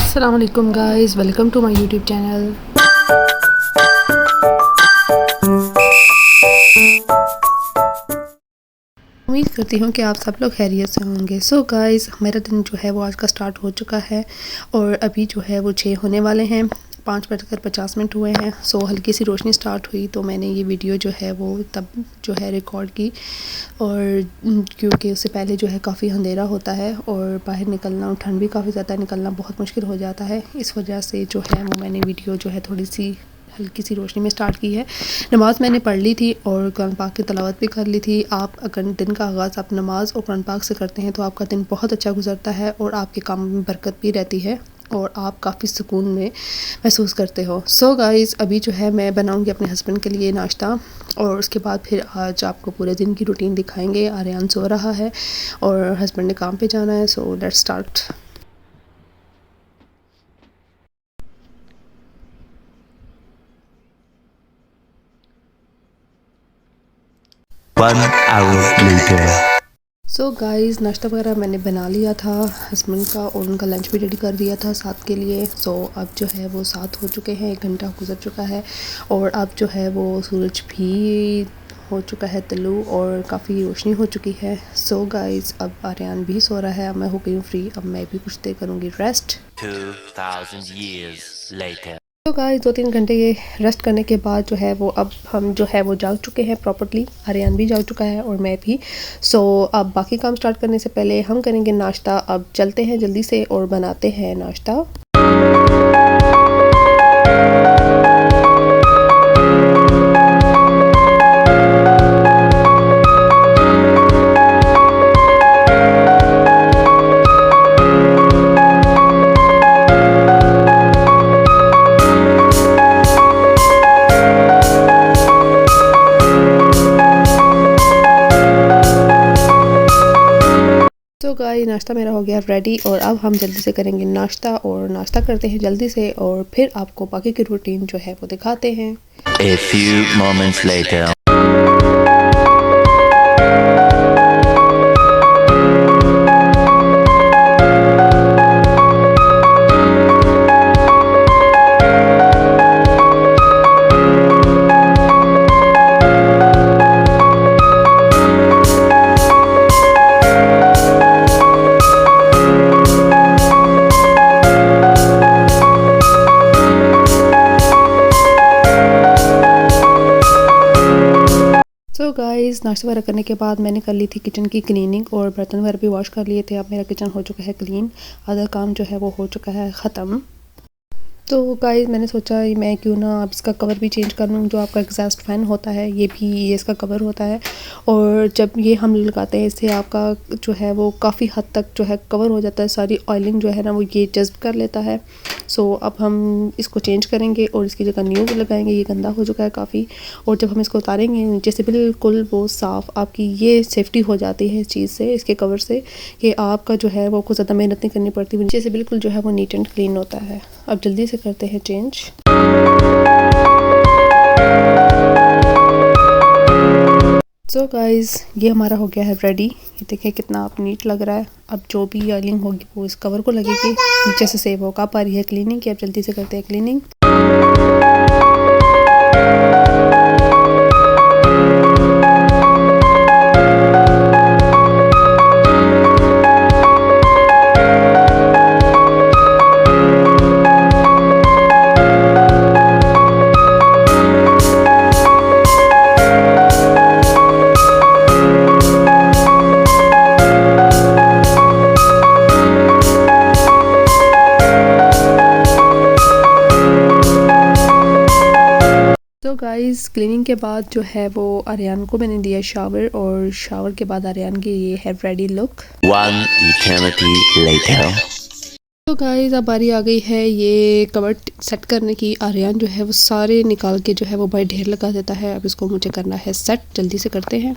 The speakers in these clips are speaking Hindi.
अस्सलाम वालेकुम guys, welcome to my YouTube channel. उम्मीद करती हूँ कि आप सब लोग खैरियत से होंगे। सो गाइस, मेरा दिन जो है वो आज का स्टार्ट हो चुका है और अभी जो है वो 6 होने वाले हैं। 5:50 हुए हैं। सो हल्की सी रोशनी स्टार्ट हुई तो मैंने ये वीडियो जो है वो तब जो है रिकॉर्ड की, और क्योंकि उससे पहले जो है काफ़ी अंधेरा होता है और बाहर निकलना, ठंड भी काफ़ी ज़्यादा, निकलना बहुत मुश्किल हो जाता है। इस वजह से जो है वो मैंने वीडियो जो है थोड़ी सी हल्की सी रोशनी में स्टार्ट की है। नमाज़ मैंने पढ़ ली थी और कुरान पाक की तिलावत भी कर ली थी। आप अगर दिन का आगाज़ आप नमाज़ और कुरान पाक से करते हैं तो आपका दिन बहुत अच्छा गुजरता है और आपके काम में बरकत भी रहती है और आप काफ़ी सुकून में महसूस करते हो। सो गाइज़, अभी जो है मैं बनाऊंगी अपने हस्बैंड के लिए नाश्ता और उसके बाद फिर आज आपको पूरे दिन की रूटीन दिखाएंगे। आर्यन सो रहा है और हस्बैंड ने काम पे जाना है। So let's start. One hour later. So guys, नाश्ता वगैरह मैंने बना लिया था हस्बैंड का और उनका लंच भी रेडी कर दिया था साथ के लिए। सो अब जो है वो 7 हो चुके हैं, 1 घंटा गुजर चुका है और अब जो है वो सूरज भी हो चुका है तुलू और काफ़ी रोशनी हो चुकी है। सो गाइज़, अब आर्यन भी सो रहा है, अब मैं हो गई हूँ फ्री। अब मैं भी कुछ देर करूँगी रेस्ट। 2000 years later. तो गाइस, 2-3 घंटे ये रेस्ट करने के बाद जो है वो अब हम जो है वो जाग चुके हैं प्रॉपर्ली। आर्यन भी जाग चुका है और मैं भी। सो अब बाकी काम स्टार्ट करने से पहले हम करेंगे नाश्ता। अब चलते हैं जल्दी से और बनाते हैं नाश्ता। तो गाइस, नाश्ता मेरा हो गया रेडी और अब हम जल्दी से करेंगे नाश्ता और नाश्ता करते हैं जल्दी से और फिर आपको बाकी की रूटीन जो है वो दिखाते हैं। A few moments later. So guys, नाश्ता वगैरह करने के बाद मैंने कर ली थी किचन की क्लीनिंग और बर्तन वगैरह भी वॉश कर लिए थे। अब मेरा किचन हो चुका है क्लीन, आधा काम जो है वो हो चुका है ख़त्म। तो गाइस, मैंने सोचा मैं क्यों ना अब इसका कवर भी चेंज कर लूँ। जो आपका एग्जॉस्ट फैन होता है ये इसका कवर होता है और जब ये हम लगाते हैं इससे आपका जो है वो काफ़ी हद तक जो है कवर हो जाता है। सारी ऑयलिंग जो है ना वो ये जज़्ब कर लेता है। सो अब हम इसको चेंज करेंगे और इसकी जगह न्यू लगाएंगे। ये गंदा हो चुका है काफ़ी और जब हम इसको उतारेंगे नीचे से बिल्कुल वो साफ़, आपकी ये सेफ्टी हो जाती है इस चीज़ से, इसके कवर से, कि आपका जो है वो कुछ ज़्यादा मेहनत नहीं करनी पड़ती। नीचे से बिल्कुल जो है वो नीट एंड क्लीन होता है। अब जल्दी से करते हैं चेंज। सो गाइज़, ये हमारा हो गया है रेडी। ये देखिए कितना आप नीट लग रहा है। अब जो भी ऑयलिंग होगी वो इस कवर को लगेगी, नीचे से सेव होगा। अब आ रही है क्लीनिंग की। अब जल्दी से करते हैं क्लीनिंग। तो गाइस, क्लीनिंग के बाद जो है वो आर्यन को मैंने दिया शावर और शावर के बाद आर्यन की ये है ready look. One eternity later. तो गाइस, अब बारी आ गई है ये कवर सेट करने की। आर्यन जो है वो सारे निकाल के जो है वो भाई ढेर लगा देता है। अब इसको मुझे करना है सेट, जल्दी से करते हैं।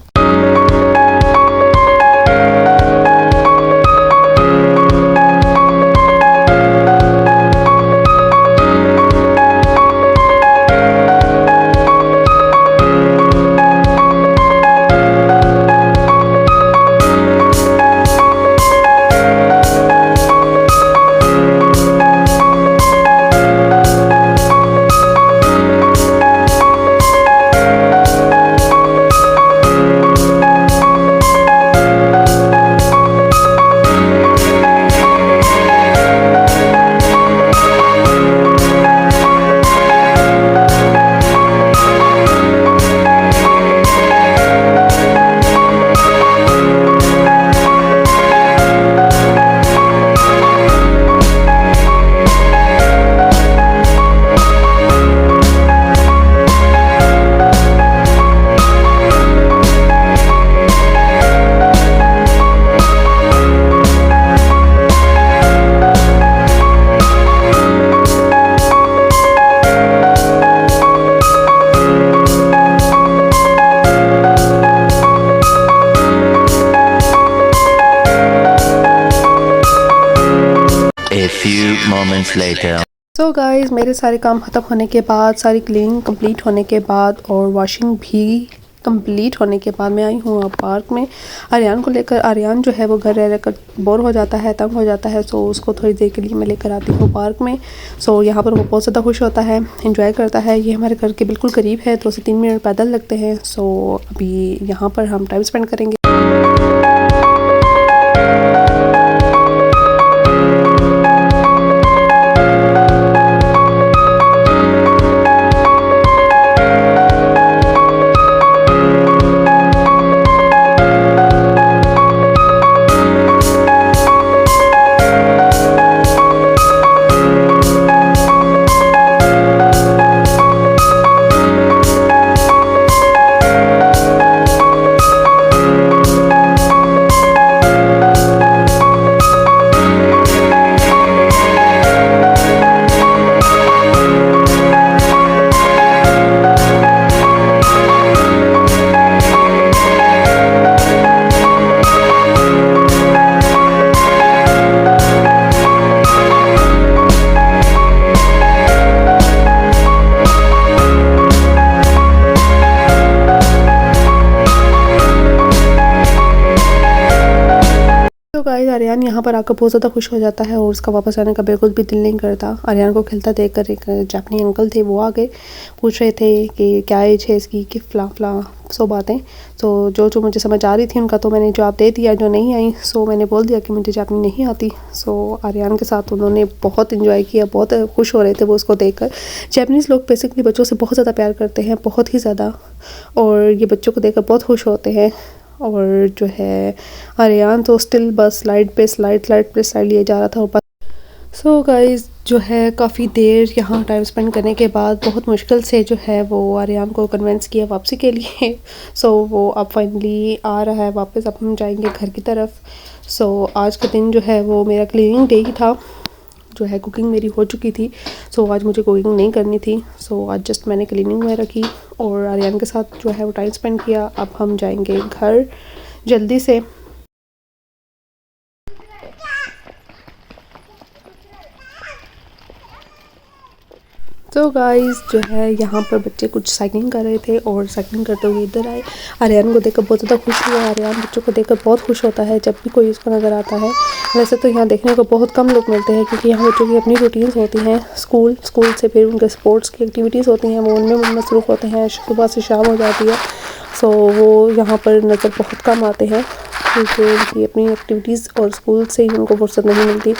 moments later. सो गाइस मेरे सारे काम ख़त्म होने के बाद, सारी क्लीनिंग कंप्लीट होने के बाद और वॉशिंग भी कंप्लीट होने के बाद मैं आई हूँ अब पार्क में आर्यन को लेकर। आर्यन जो है वो घर रह रहकर बोर हो जाता है, तंग हो जाता है। सो उसको थोड़ी देर के लिए मैं लेकर आती हूँ पार्क में। सो यहाँ पर वो बहुत ज़्यादा खुश होता है, इंजॉय करता है। ये हमारे घर के बिल्कुल करीब है, 2 से 3 मिनट पैदल लगते हैं। सो अभी यहाँ पर हम टाइम स्पेंड करेंगे। तो गाइस आर्यन यहाँ पर आकर बहुत ज़्यादा खुश हो जाता है और उसका वापस आने का बिल्कुल भी दिल नहीं करता। आर्यन को खेलता देख कर एक जापानी अंकल थे, वो आगे पूछ रहे थे कि क्या एज है इसकी, कि फ़लाँ फ़लाँ सो बातें। तो जो मुझे समझ आ रही थी उनका तो मैंने जवाब दे दिया, जो नहीं आई सो मैंने बोल दिया कि मुझे जापानी नहीं आती। सो आर्यन के साथ उन्होंने बहुत इन्जॉय किया, बहुत खुश हो रहे थे वो उसको देख कर। जापानीज़ लोग बेसिकली बच्चों से बहुत ज़्यादा प्यार करते हैं, बहुत ही ज़्यादा, और ये बच्चों को देख कर बहुत खुश होते हैं। और जो है आर्यन तो स्टिल बस स्लाइड पे स्लाइड लिए जा रहा था ऊपर। सो गाइस जो है काफ़ी देर यहाँ टाइम स्पेंड करने के बाद बहुत मुश्किल से जो है वो आर्यन को कन्विंस किया वापसी के लिए। सो वो अब फाइनली आ रहा है वापस, अब हम जाएंगे घर की तरफ। सो आज का दिन जो है वो मेरा क्लीनिंग डे ही था। जो है कुकिंग मेरी हो चुकी थी, सो आज मुझे कुकिंग नहीं करनी थी। सो आज जस्ट मैंने क्लीनिंग में रखी और आर्यन के साथ जो है वो टाइम स्पेंड किया। अब हम जाएंगे घर जल्दी से। तो गाइस जो है यहाँ पर बच्चे कुछ साइकिलिंग कर रहे थे और साइकिलिंग करते हुए इधर आए। आर्यन को देखकर बहुत ज़्यादा खुश हुआ। आर्यन बच्चों को देखकर बहुत खुश होता है जब भी कोई उसको नज़र आता है। वैसे तो यहाँ देखने को बहुत कम लोग मिलते हैं क्योंकि यहाँ बच्चों की अपनी रूटीन्स होती हैं। स्कूल से फिर उनके स्पोर्ट्स की एक्टिविटीज़ होती हैं, वो उनमें मसरूफ़ होते हैं। सुबह से शाम हो जाती है, सो वो यहाँ पर नज़र बहुत कम आते हैं क्योंकि उनकी अपनी एक्टिविटीज़ और स्कूल से ही उनको फुर्सत नहीं मिलती।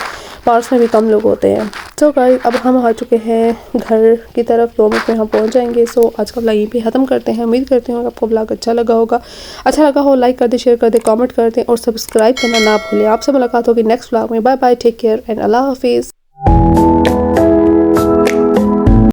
पार्क्स में भी कम लोग होते हैं। सो गाइस अब हम आ चुके हैं घर की तरफ, 2 मिनट में हम पहुंच जाएंगे। सो आज का व्लॉग यहीं पे ख़त्म करते हैं। उम्मीद करती हूँ आपको व्लॉग अच्छा लगा होगा। अच्छा लगा हो लाइक कर दे, शेयर कर दे, कमेंट कर दे और सब्सक्राइब करना ना भूलें। आपसे मुलाकात होगी नेक्स्ट व्लॉग में। Bye bye, take care and अल्लाह हाफिज़।